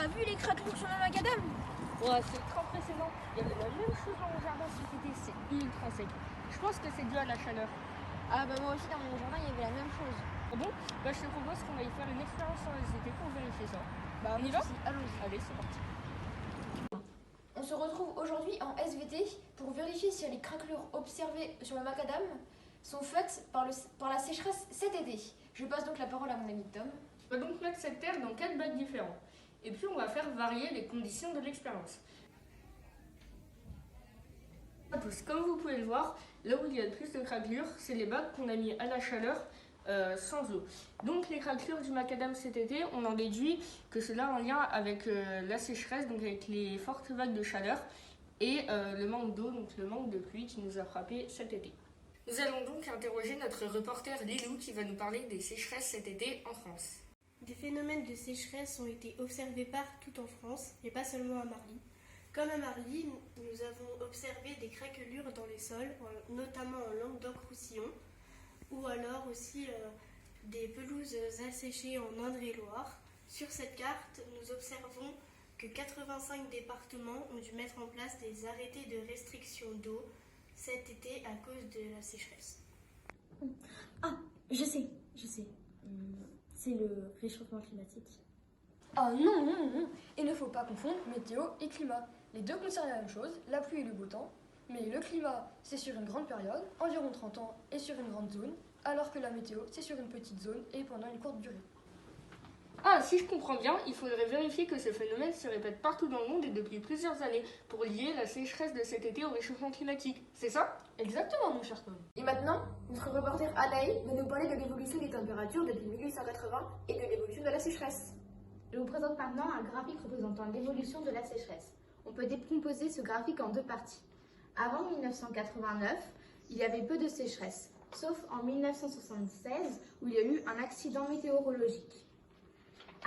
T'as vu les craquelures sur le macadam? Ouais, c'est très impressionnant. Il y avait la même chose dans mon jardin cet été, c'est ultra sec. Je pense que c'est dû à la chaleur. Ah bah moi aussi dans mon jardin il y avait la même chose. Ah bon? Bah je te propose qu'on aille faire une expérience en SVT pour vérifier ça. Bah On y va? allons-y. Allez, c'est parti. On se retrouve aujourd'hui en SVT pour vérifier si les craquelures observées sur le macadam sont faites par la sécheresse cet été. Je passe donc la parole à mon ami Tom. On va donc mettre cette terre dans 4 bacs différents. Et puis on va faire varier les conditions de l'expérience. À tous, comme vous pouvez le voir, là où il y a le plus de craquelures, c'est les bacs qu'on a mis à la chaleur sans eau. Donc les craquelures du macadam cet été, on en déduit que cela a un lien avec la sécheresse, donc avec les fortes vagues de chaleur et le manque d'eau, donc le manque de pluie qui nous a frappé cet été. Nous allons donc interroger notre reporter Lilou qui va nous parler des sécheresses cet été en France. Des phénomènes de sécheresse ont été observés partout en France, et pas seulement à Marly. Comme à Marly, nous avons observé des craquelures dans les sols, notamment en Languedoc-Roussillon, ou alors aussi des pelouses asséchées en Indre-et-Loire. Sur cette carte, nous observons que 85 départements ont dû mettre en place des arrêtés de restriction d'eau cet été à cause de la sécheresse. Ah, je sais. C'est le réchauffement climatique. Ah non, il ne faut pas confondre météo et climat. Les deux concernent la même chose, la pluie et le beau temps, mais le climat c'est sur une grande période, environ 30 ans et sur une grande zone, alors que la météo c'est sur une petite zone et pendant une courte durée. Ah, si je comprends bien, il faudrait vérifier que ce phénomène se répète partout dans le monde et depuis plusieurs années pour lier la sécheresse de cet été au réchauffement climatique. C'est ça? Exactement mon cher Tom. Et maintenant, notre reporter Anaï va nous parler de l'évolution des températures depuis 1880 et de l'évolution de la sécheresse. Je vous présente maintenant un graphique représentant l'évolution de la sécheresse. On peut décomposer ce graphique en deux parties. Avant 1989, il y avait peu de sécheresse, sauf en 1976 où il y a eu un accident météorologique.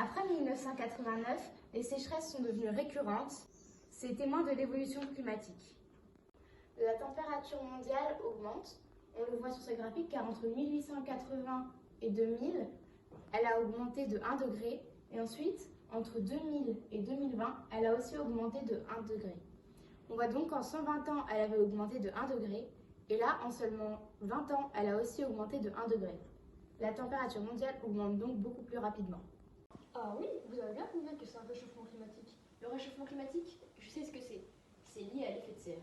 Après 1989, les sécheresses sont devenues récurrentes. C'est témoin de l'évolution climatique. La température mondiale augmente. On le voit sur ce graphique car entre 1880 et 2000, elle a augmenté de 1 degré. Et ensuite, entre 2000 et 2020, elle a aussi augmenté de 1 degré. On voit donc qu'en 120 ans, elle avait augmenté de 1 degré. Et là, en seulement 20 ans, elle a aussi augmenté de 1 degré. La température mondiale augmente donc beaucoup plus rapidement. Ah oui, vous avez bien compris que c'est un réchauffement climatique. Le réchauffement climatique, je sais ce que c'est. C'est lié à l'effet de serre.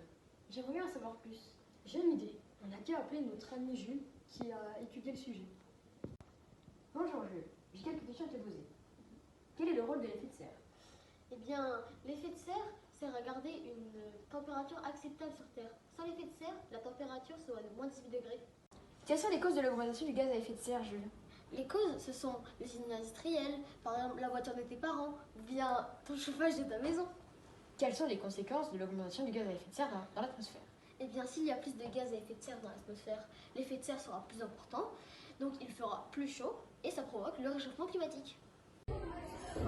J'aimerais bien en savoir plus. J'ai une idée. On n'a qu'à appeler notre ami Jules qui a étudié le sujet. Bonjour Jules, j'ai quelques questions à te poser. Quel est le rôle de l'effet de serre? Eh bien, l'effet de serre sert à garder une température acceptable sur Terre. Sans l'effet de serre, la température sera de moins 18 degrés. Quelles sont les causes de l'augmentation du gaz à effet de serre, Jules? Les causes, ce sont les signes industriels, par exemple la voiture de tes parents, ou bien ton chauffage de ta maison. Quelles sont les conséquences de l'augmentation du gaz à effet de serre dans l'atmosphère? Eh bien, s'il y a plus de gaz à effet de serre dans l'atmosphère, l'effet de serre sera plus important, donc il fera plus chaud, et ça provoque le réchauffement climatique.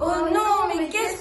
Oh non, mais qu'est-ce